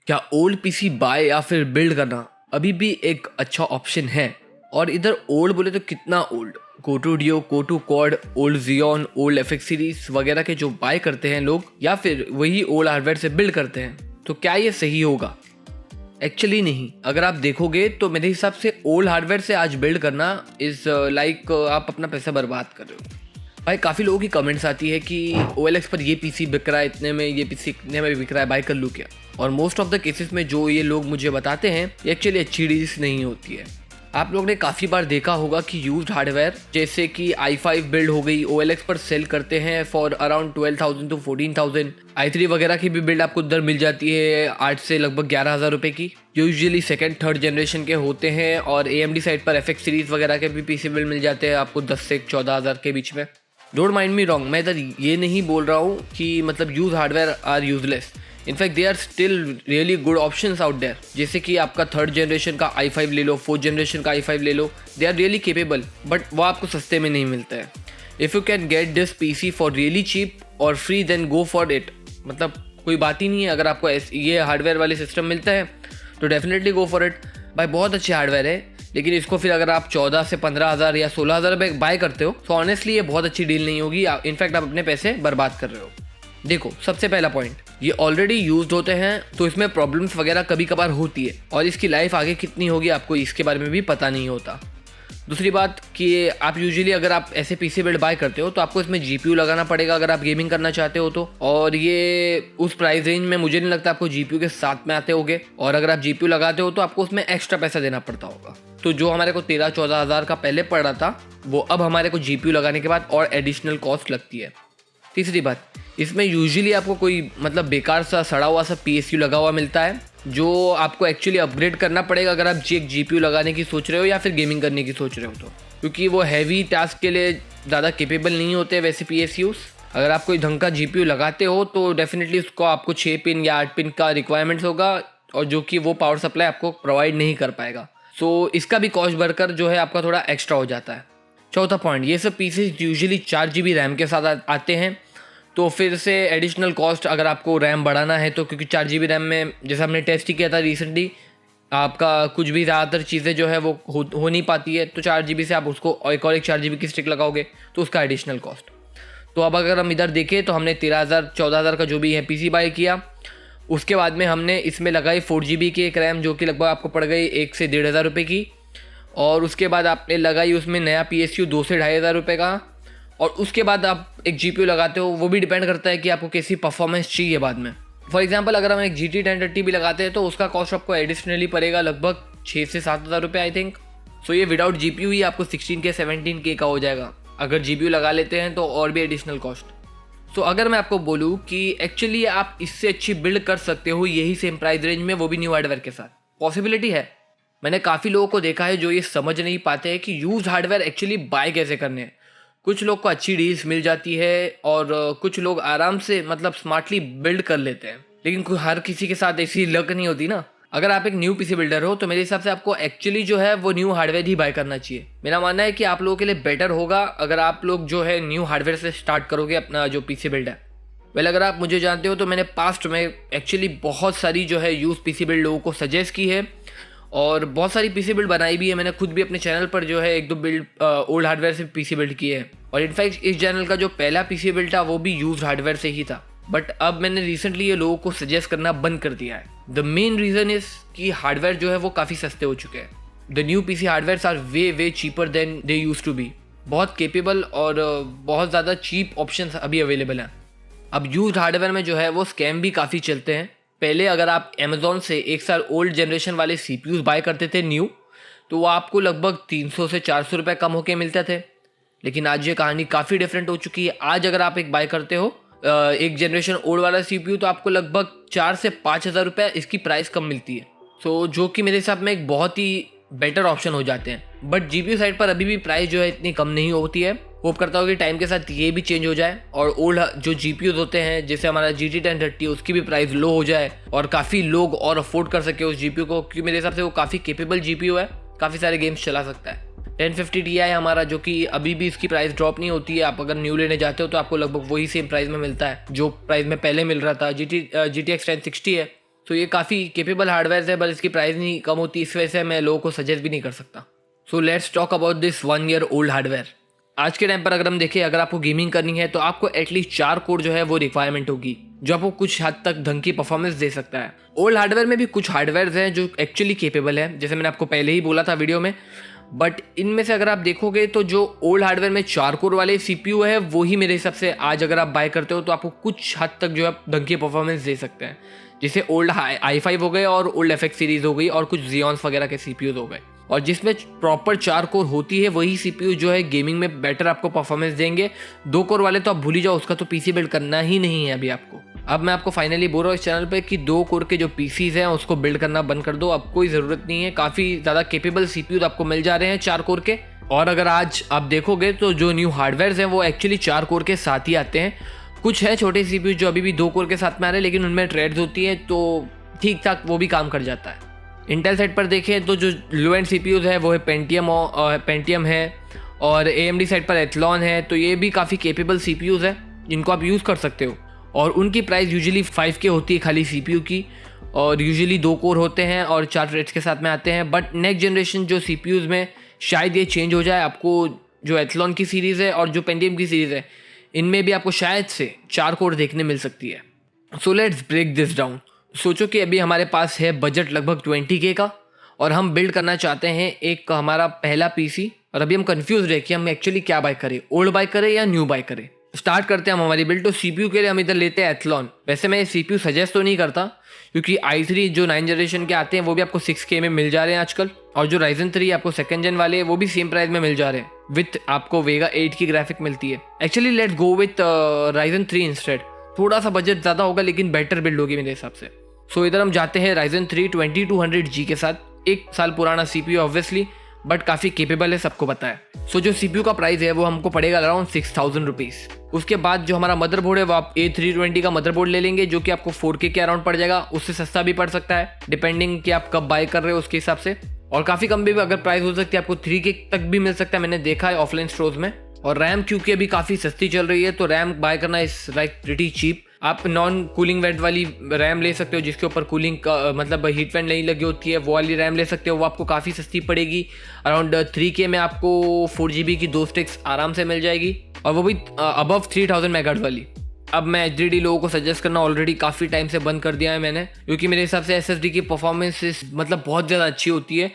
क्या old PC bye या फिर बिल्ड करना अभी भी एक अच्छा ऑप्शन है? और इधर ओल्ड बोले तो कितना old? Core two duo, core two quad, old Xeon, old FX series वगैरह के जो बाय करते हैं लोग, या फिर वही ओल्ड हार्डवेयर से बिल्ड करते हैं, तो क्या ये सही होगा? एक्चुअली नहीं। अगर आप देखोगे तो मेरे हिसाब से ओल्ड हार्डवेयर से आज बिल्ड करना इज़ लाइक आप अपना पैसा बर्बाद कर रहे हो। भाई काफ़ी लोगों की कमेंट्स आती है कि OLX पर ये पीसी बिक रहा है इतने में, ये पीसी इतने में बिक रहा है, बाय कर लूँ क्या? और मोस्ट ऑफ द केसेस में जो ये लोग मुझे बताते हैं ये एक्चुअली अच्छी डील्स नहीं होती है। आप लोग ने काफ़ी बार देखा होगा कि यूज्ड हार्डवेयर जैसे कि i5 बिल्ड हो गई OLX पर सेल करते हैं फॉर अराउंड 12,000 to 14,000। i3 वगैरह की भी बिल्ड आपको उधर मिल जाती है 8 से लगभग 11,000 रुपये की, जो यूजुअली सेकंड थर्ड जनरेशन के होते हैं। और AMD साइड पर FX सीरीज वगैरह के भी पीसी बिल्ड मिल जाते हैं आपको 10 से 14,000 के बीच में। डोंट माइंड मी रॉन्ग, मैं इधर ये नहीं बोल रहा हूँ कि मतलब used hardware are useless. In fact they are still really good options out there. जैसे कि आपका थर्ड जनरेशन का i5 ले लो, फोर्थ जनरेशन का i5 ले लो, they are really capable, but वो आपको सस्ते में नहीं मिलता है। If you can get this PC for really cheap और free then go for it. मतलब कोई बात ही नहीं है, अगर आपको ये हार्डवेयर वाले सिस्टम मिलता है तो डेफिनेटली गो फॉर इट। भाई बहुत अच्छे हार्डवेयर है, लेकिन इसको फिर अगर आप 14 से 15,000 या 16,000 रुपये बाय करते हो तो ऑनेस्टली ये बहुत अच्छी डील नहीं होगी। इनफैक्ट आप अपने पैसे बर्बाद कर रहे हो। देखो, सबसे पहला पॉइंट, ये ऑलरेडी यूज्ड होते हैं तो इसमें प्रॉब्लम्स वगैरह कभी कभार होती है, और इसकी लाइफ आगे कितनी होगी आपको इसके बारे में भी पता नहीं होता। दूसरी बात कि आप यूजुअली अगर आप ऐसे पीसी बिल्ड बाय करते हो तो आपको इसमें GPU लगाना पड़ेगा अगर आप गेमिंग करना चाहते हो तो, और ये उस प्राइस रेंज में मुझे नहीं लगता आपको GPU के साथ में आते होंगे। और अगर आप GPU लगाते हो तो आपको उसमें एक्स्ट्रा पैसा देना पड़ता होगा। तो जो हमारे को 13-14 हज़ार का पहले पड़ रहा था वो अब हमारे को GPU लगाने के बाद और एडिशनल कॉस्ट लगती है। तीसरी बात, इसमें यूजुअली आपको कोई मतलब बेकार सा सड़ा हुआ सा PSU लगा हुआ मिलता है जो आपको एक्चुअली अपग्रेड करना पड़ेगा अगर आप एक GPU लगाने की सोच रहे हो या फिर गेमिंग करने की सोच रहे हो तो, क्योंकि वो हैवी टास्क के लिए ज़्यादा केपेबल नहीं होते वैसे PSUs। अगर आप कोई ढंग का GPU लगाते हो तो डेफिनेटली उसको आपको 6 पिन या 8 पिन का रिक्वायरमेंट्स होगा, और जो कि वो पावर सप्लाई आपको प्रोवाइड नहीं कर पाएगा। सो इसका भी कॉस्ट बढ़कर जो है आपका थोड़ा एक्स्ट्रा हो जाता है। चौथा पॉइंट, ये सब पीसेस यूजुअली 4 GB रैम के साथ आते हैं, तो फिर से एडिशनल कॉस्ट अगर आपको रैम बढ़ाना है तो, क्योंकि 4 GB रैम में जैसे हमने टेस्ट ही किया था रिसेंटली, आपका कुछ भी ज़्यादातर चीज़ें जो है वो हो नहीं पाती है। तो 4 GB से आप उसको एक 4 GB की स्टिक लगाओगे तो उसका एडिशनल कॉस्ट। तो अब अगर हम इधर देखें तो हमने 13,000-14,000 का जो भी है पीसी बाय किया, उसके बाद में हमने इसमें लगाई 4 GB की एक रैम जो कि लगभग आपको पड़ गई 1 से 1,500 रुपये की, और उसके बाद आपने लगाई उसमें नया PSU 2 से 2,500 रुपये का, और उसके बाद आप एक GPU लगाते हो। वो भी डिपेंड करता है कि आपको कैसी परफॉर्मेंस चाहिए बाद में। फॉर एग्जांपल अगर हम एक GT 1030 भी लगाते हैं तो उसका कॉस्ट आपको एडिशनली पड़ेगा लगभग 6 से 7,000 रुपये आई थिंक। सो ये विदाउट GPU ही आपको 16K 17K का हो जाएगा। अगर GPU लगा लेते हैं तो और भी एडिशनल कॉस्ट। सो अगर मैं आपको बोलूँ कि एक्चुअली आप इससे अच्छी बिल्ड कर सकते हो यही सेम प्राइस रेंज में, वो भी न्यू हार्डवेयर के साथ, पॉसिबिलिटी है। मैंने काफ़ी लोगों को देखा है जो ये समझ नहीं पाते हैं कि यूज हार्डवेयर एक्चुअली बाय कैसे करने हैं। कुछ लोग को अच्छी डील्स मिल जाती है और कुछ लोग आराम से मतलब स्मार्टली बिल्ड कर लेते हैं, लेकिन हर किसी के साथ ऐसी लक नहीं होती ना। अगर आप एक न्यू पीसी बिल्डर हो तो मेरे हिसाब से आपको एक्चुअली जो है वो न्यू हार्डवेयर ही बाय करना चाहिए। मेरा मानना है कि आप लोगों के लिए बेटर होगा अगर आप लोग जो है न्यू हार्डवेयर से स्टार्ट करोगे अपना जो पीसी बिल्ड है। वेल, अगर आप मुझे जानते हो तो मैंने पास्ट में एक्चुअली बहुत सारी जो है यूज पीसी बिल्ड लोगों को सजेस्ट की है, और बहुत सारी पीसी बिल्ड बनाई भी है। मैंने खुद भी अपने चैनल पर जो है 1-2 बिल्ड ओल्ड हार्डवेयर से पीसी बिल्ड किए हैं, और इनफैक्ट इस चैनल का जो पहला पीसी बिल्ड था वो भी यूज्ड हार्डवेयर से ही था। बट अब मैंने रिसेंटली ये लोगों को सजेस्ट करना बंद कर दिया है। द मेन रीज़न इज़ कि हार्डवेयर जो है वो काफ़ी सस्ते हो चुके हैं। The new PC hardware are way cheaper than they used to be. बहुत केपेबल और बहुत ज़्यादा चीप ऑप्शन अभी अवेलेबल हैं। अब यूज्ड हार्डवेयर में जो है वो स्कैम भी काफ़ी चलते हैं। पहले अगर आप अमेज़ॉन से 1 साल ओल्ड जनरेशन वाले CPUs बाय करते थे न्यू, तो वो आपको लगभग 300 से 400 रुपये कम होके मिलते थे। लेकिन आज ये कहानी काफ़ी डिफरेंट हो चुकी है। आज अगर आप एक बाय करते हो एक जनरेशन ओल्ड वाला CPU, तो आपको लगभग 4 से 5,000 रुपये इसकी प्राइस कम मिलती है। सो जो कि मेरे हिसाब में एक बहुत ही बेटर ऑप्शन हो जाते हैं। बट GPU साइड पर अभी भी प्राइस जो है इतनी कम नहीं होती है। होप करता हूँ कि टाइम के साथ ये भी चेंज हो जाए और ओल्ड जो GPUs होते हैं जैसे हमारा GT 1030 उसकी भी प्राइस लो हो जाए और काफ़ी लोग और अफोर्ड कर सके उस GPU को, क्योंकि मेरे हिसाब से वो काफ़ी केपेबल GPU है, काफ़ी सारे गेम्स चला सकता है। 1050 Ti हमारा जो कि अभी भी इसकी प्राइस ड्रॉप नहीं होती है। आप अगर न्यू लेने जाते हो तो आपको लगभग वही सेम प्राइस में मिलता है जो प्राइस में पहले मिल रहा था। GTX 1060 है सो ये काफ़ी केपेबल हार्डवेयर है, बट इसकी प्राइस नहीं कम होती, इस वजह से मैं लोगों को सजेस्ट भी नहीं कर सकता। So let's talk about this 1 year old hardware. आज के टाइम पर अगर हम देखें, अगर आपको गेमिंग करनी है तो आपको एटलीस्ट 4 कोर जो है वो रिक्वायरमेंट होगी, जो आपको कुछ हद तक ढंग की परफॉर्मेंस दे सकता है। ओल्ड हार्डवेयर में भी कुछ हार्डवेयर हैं जो एक्चुअली केपेबल है, जैसे मैंने आपको पहले ही बोला था वीडियो में, बट इनमें से अगर आप देखोगे तो जो ओल्ड हार्डवेयर में 4 कोर वाले CPU है वो ही मेरे हिसाब से आज अगर आप बाय करते हो तो आपको कुछ हद तक जो है ढंग की परफॉर्मेंस दे सकते हैं। जैसे ओल्ड i5 हो गए और ओल्ड FX सीरीज हो गई और कुछ Xeons वगैरह के CPUs हो गए, और जिसमें प्रॉपर 4 कोर होती है वही CPU जो है गेमिंग में बेटर आपको परफॉर्मेंस देंगे। 2 कोर वाले तो आप भूल ही जाओ, उसका तो PC बिल्ड करना ही नहीं है अभी आपको। अब मैं आपको फाइनली बोल रहा हूँ इस चैनल पे कि 2 कोर के जो PCs हैं उसको बिल्ड करना बंद कर दो, अब कोई ज़रूरत नहीं है। काफ़ी ज़्यादा केपेबल CPUs आपको मिल जा रहे हैं 4 कोर के। और अगर आज आप देखोगे तो जो न्यू हार्डवेयर हैं वो एक्चुअली 4 कोर के साथ ही आते हैं। कुछ है छोटे CPU जो अभी भी 2 कोर के साथ में आ रहे हैं, लेकिन उनमें थ्रेड्स होती है तो ठीक ठाक वो भी काम कर जाता है। इंटेल साइड पर देखें तो जो लो एंड CPUs है वो है पेंटियम है, और AMD साइड पर एथलॉन है, तो ये भी काफ़ी केपेबल CPUs है जिनको आप यूज़ कर सकते हो। और उनकी प्राइस यूजुअली 5K होती है खाली CPU की, और यूजुअली 2 कोर होते हैं और 4 थ्रेड्स के साथ में आते हैं। बट नेक्स्ट जनरेशन जो CPUs में शायद ये चेंज हो जाए, आपको जो एथलॉन की सीरीज़ है और जो पेंटियम की सीरीज़ है इनमें भी आपको शायद से 4 कोर देखने मिल सकती है। So let's break this down. सोचो कि अभी हमारे पास है बजट लगभग 20K का, और हम बिल्ड करना चाहते हैं एक हमारा पहला PC, और अभी हम कंफ्यूज रहे कि हम एक्चुअली क्या बाय करें, ओल्ड बाय करें या न्यू बाय करें। स्टार्ट करते हैं हम हमारी बिल्ड। तो CPU के लिए हम इधर लेते हैं एथलॉन। वैसे मैं CPU सजेस्ट तो नहीं करता, क्योंकि i3 जो 9 जनरेशन के आते हैं वो भी आपको 6K में मिल जा रहे हैं आजकल, और जो Ryzen 3 आपको 2nd gen वाले हैं वो भी सेम प्राइस में मिल जा रहे हैं, विथ आपको Vega 8 की ग्राफिक मिलती है। Actually let's go with Ryzen 3 instead. थोड़ा सा बजट ज़्यादा होगा लेकिन बेटर बिल्ड होगी मेरे हिसाब से। सो इधर हम जाते हैं Ryzen 3 2200G के साथ, 1 साल पुराना CPU ऑब्वियसली, बट काफ़ी केपेबल है, सबको पता है। सो जो CPU का प्राइस है वो हमको पड़ेगा अराउंड 6000 रुपीज़। उसके बाद जो हमारा मदरबोर्ड है वो आप A320 का मदरबोर्ड ले लेंगे, जो कि आपको 4K के अराउंड पड़ जाएगा, उससे सस्ता भी पड़ सकता है डिपेंडिंग कि आप कब बाय कर रहे हो उसके हिसाब से, और काफ़ी कम भी अगर प्राइस हो सकती है, आपको 3K तक भी मिल सकता है, मैंने देखा है ऑफलाइन स्टोर्स में। और रैम क्योंकि अभी काफ़ी सस्ती चल रही है तो रैम बाय करना इज लाइक प्रिटी चीप। आप नॉन कूलिंग वेंट वाली रैम ले सकते हो, जिसके ऊपर कूलिंग का मतलब हीट वेंट नहीं लगी होती है, वो वाली रैम ले सकते हो, वो आपको काफ़ी सस्ती पड़ेगी। अराउंड 3K में आपको 4GB की 2 स्टिक्स आराम से मिल जाएगी, और वो भी अबव 3000 मेगाहर्ट्ज वाली। अब मैं HDD लोगों को सजेस्ट करना ऑलरेडी काफ़ी टाइम से बंद कर दिया है मैंने, क्योंकि मेरे हिसाब से SSD की परफॉर्मेंस मतलब बहुत ज़्यादा अच्छी होती है।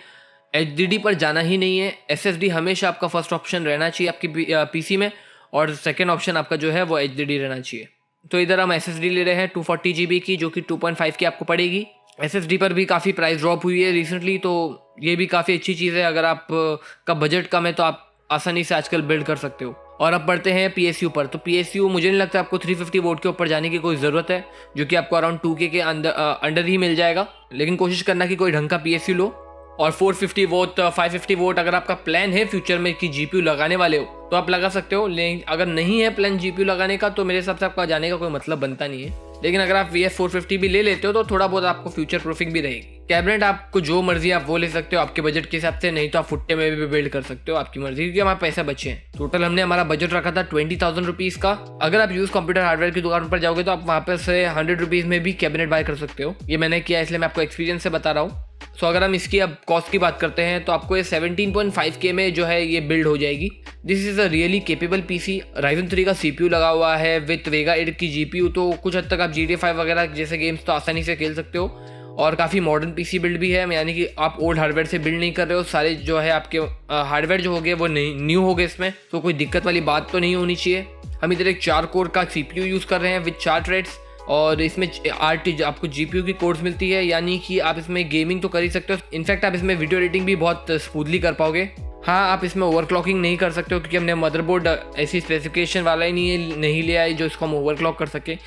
HDD पर जाना ही नहीं है, SSD हमेशा आपका फर्स्ट ऑप्शन रहना चाहिए आपकी PC में, और सेकेंड ऑप्शन आपका जो है वो HDD रहना चाहिए। तो इधर हम SSD ले रहे हैं 240GB की, जो कि 2.5 की आपको पड़ेगी। SSD पर भी काफ़ी प्राइस ड्रॉप हुई है रिसेंटली, तो ये भी काफ़ी अच्छी चीज़ है। अगर आप का बजट कम है तो आप आसानी से आजकल बिल्ड कर सकते हो। और अब बढ़ते हैं PSU पर। तो PSU मुझे नहीं लगता आपको 350 वोट के ऊपर जाने की कोई ज़रूरत है, जो कि आपको अराउंड 2K के अंडर ही मिल जाएगा, लेकिन कोशिश करना कि कोई ढंग का PSU लो। और 450 वोट 550 वोट अगर आपका प्लान है फ्यूचर में कि GPU लगाने वाले हो तो आप लगा सकते हो, लेकिन अगर नहीं है प्लान GPU लगाने का तो मेरे हिसाब से आपका जाने का कोई मतलब बनता नहीं है। लेकिन अगर आप VS 450 भी ले लेते हो तो थोड़ा बहुत आपको फ्यूचर प्रूफिंग भी रहेगी। कैबिनेट आपको जो मर्जी आप वो ले सकते हो आपके बजट के हिसाब से, नहीं तो आप फुट्टे में भी बिल्ड कर सकते हो, आपकी मर्जी, क्योंकि हमारे पैसे बचे हैं। टोटल हमने हमारा बजट रखा था 20,000 रुपीज़ का। अगर आप यूज कंप्यूटर हार्डवेयर की दुकान पर जाओगे तो आप वहाँ पर से 100 रुपीज़ में भी कैबिनेट बाय कर सकते हो। ये मैंने किया इसलिए मैं आपको एक्सपीरियंस से बता रहा हूँ। सो अगर हम इसकी अब कॉस्ट की बात करते हैं तो आपको ये 17.5K में जो है ये बिल्ड हो जाएगी। This is a really capable PC। Ryzen 3 का CPU लगा हुआ है विथ Vega 8 की GPU, तो कुछ हद तक आप GTA 5 वगैरह जैसे गेम्स तो आसानी से खेल सकते हो। और काफ़ी मॉडर्न PC बिल्ड भी है, यानी कि आप ओल्ड हार्डवेयर से बिल्ड नहीं कर रहे हो, सारे जो है आपके हार्डवेयर जो हो गए वो न्यू हो गए इसमें, तो कोई दिक्कत वाली बात तो नहीं होनी चाहिए। हम इधर एक 4 कोर का CPU यूज़ कर रहे हैं विथ 4 थ्रेड्स, और इसमें 8 आपको GPU की कोर्स मिलती है, यानी कि आप इसमें गेमिंग तो कर ही सकते हो। इनफैक्ट आप इसमें वीडियो एडिटिंग भी बहुत स्मूथली कर पाओगे। हाँ, आप इसमें ओवरक्लॉकिंग नहीं कर सकते हो, क्योंकि हमने मदरबोर्ड ऐसी स्पेसिफिकेशन वाला ही नहीं लिया है जो इसको हम ओवरक्लॉक कर सके।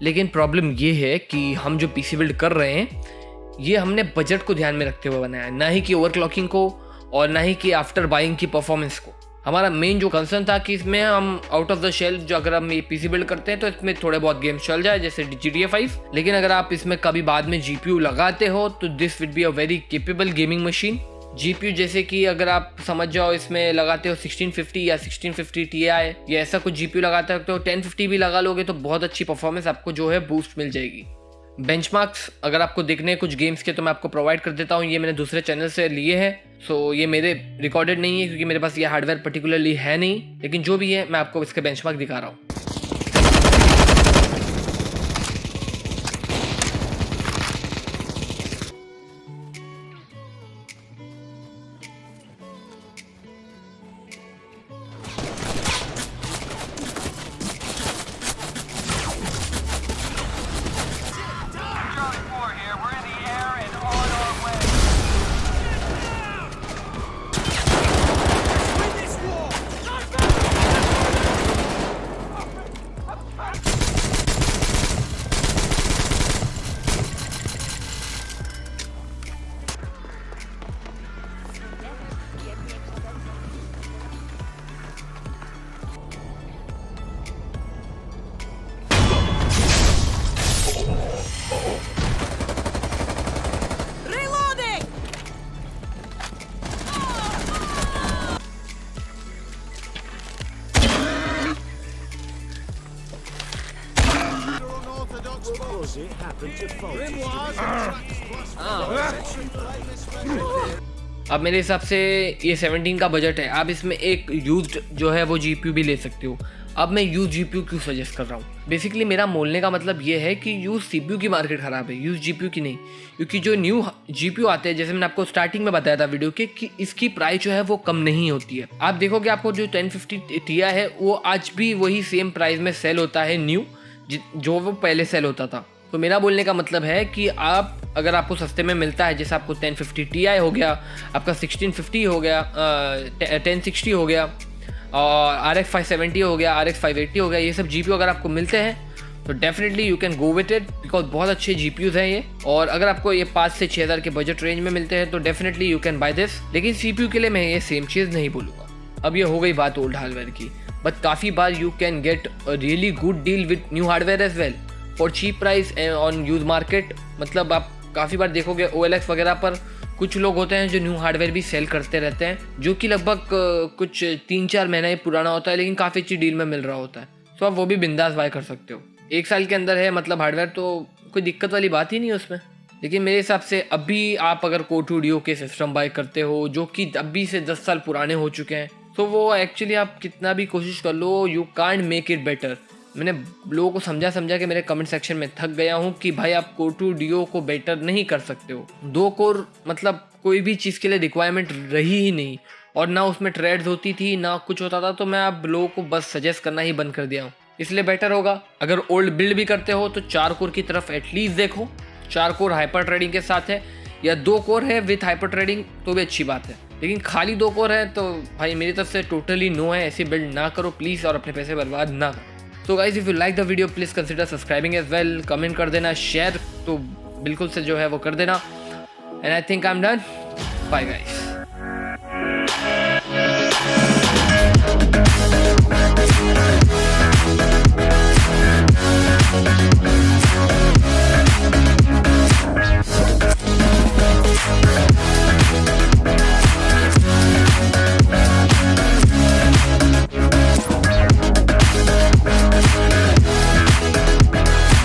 लेकिन प्रॉब्लम ये है कि हम जो PC बिल्ड कर रहे हैं ये हमने बजट को ध्यान में रखते हुए बनाया है, ना ही कि ओवरक्लॉकिंग को और ना ही कि आफ्टर बाइंग की परफॉर्मेंस को। हमारा मेन जो कंसर्न था कि इसमें हम आउट ऑफ द शेल्फ जो अगर हम ये PC बिल्ड करते हैं तो इसमें थोड़े बहुत गेम्स चल जाए जैसे GTA 5, लेकिन अगर आप इसमें कभी बाद में GPU लगाते हो तो this will be a very capable gaming machine. GPU जैसे कि अगर आप समझ जाओ इसमें लगाते हो 1650 या 1650 Ti या ऐसा कुछ GPU लगाते हो तो 1050 भी लगा लोगे तो बहुत अच्छी परफॉर्मेंस आपको जो है बूस्ट मिल जाएगी। बेंचमार्क्स अगर आपको देखने हैं कुछ गेम्स के तो मैं आपको प्रोवाइड कर देता हूँ। ये मैंने दूसरे चैनल से लिए हैं, सो ये मेरे रिकॉर्डेड नहीं है क्योंकि मेरे पास ये हार्डवेयर पर्टिकुलरली है नहीं, लेकिन जो भी है मैं आपको इसके बेंचमार्क दिखा रहा हूँ। अब मेरे हिसाब से ये 17 का बजट है। आप इसमें एक यूज्ड जो है वो जीपीयू भी ले सकते हो। अब मैं यूज जीपीयू क्यों सजेस्ट कर रहा हूँ, बेसिकली मेरा बोलने का मतलब ये है कि यूज सीपीयू की मार्केट ख़राब है, यूज जीपीयू की नहीं। क्योंकि जो न्यू जीपीयू आते हैं, जैसे मैंने आपको स्टार्टिंग में बताया था वीडियो के, कि इसकी प्राइस जो है वो कम नहीं होती है। आप देखोगे आपको जो 1050 Ti है वो आज भी वही सेम प्राइस में सेल होता है न्यू, जो वो पहले सेल होता था। तो मेरा बोलने का मतलब है कि आप अगर आपको सस्ते में मिलता है, जैसे आपको 1050 Ti हो गया, आपका 1650 हो गया, 1060 हो गया, और RX 570 हो गया, RX 580 हो गया, ये सब GPU अगर आपको मिलते हैं तो definitely you can go with it, because बहुत अच्छे GPUs हैं ये। और अगर आपको ये 5 से 6 हज़ार के बजट रेंज में मिलते हैं तो definitely you can by this. लेकिन CPU के लिए मैं ये सेम चीज़ नहीं बोलूँगा। अब ये हो गई बात ओल्ड हार्डवेयर की, बट काफ़ी बार you can get a really good deal with new hardware as well for cheap price on use market. मतलब आप काफ़ी बार देखोगे OLX वगैरह पर कुछ लोग होते हैं जो न्यू हार्डवेयर भी सेल करते रहते हैं, जो कि लगभग कुछ 3-4 महीना पुराना होता है, लेकिन काफ़ी अच्छी डील में मिल रहा होता है। तो आप वो भी बिंदास बाय कर सकते हो। 1 साल के अंदर है मतलब हार्डवेयर, तो कोई दिक्कत वाली बात ही नहीं है उसमें। लेकिन मेरे हिसाब से अभी आप अगर कोटू डियो के सिस्टम बाय करते हो जो कि अभी से 10 साल पुराने हो चुके हैं, तो वो एक्चुअली आप कितना भी कोशिश कर लो, you can't make it better. मैंने लोगों को समझा के मेरे कमेंट सेक्शन में थक गया हूँ कि भाई आप कोटू डियो को बेटर नहीं कर सकते हो। 2 कोर मतलब कोई भी चीज़ के लिए रिक्वायरमेंट रही ही नहीं, और ना उसमें ट्रेड्स होती थी ना कुछ होता था। तो मैं आप लोगों को बस सजेस्ट करना ही बंद कर दिया हूँ। इसलिए बेटर होगा अगर ओल्ड बिल्ड भी करते हो तो 4 कोर की तरफ एटलीस्ट देखो। 4 कोर हाइपर ट्रेडिंग के साथ है, या 2 कोर है विथ हाइपर ट्रेडिंग तो भी अच्छी बात है। लेकिन खाली 2 कोर है तो भाई मेरी तरफ से टोटली नो है, ऐसी बिल्ड ना करो प्लीज़, और अपने पैसे बर्बाद ना करो। So guys, if you like the video, please consider subscribing as well. Comment कर देना, शेयर तो बिल्कुल से जो है वो कर देना। And I think I'm done. Bye guys.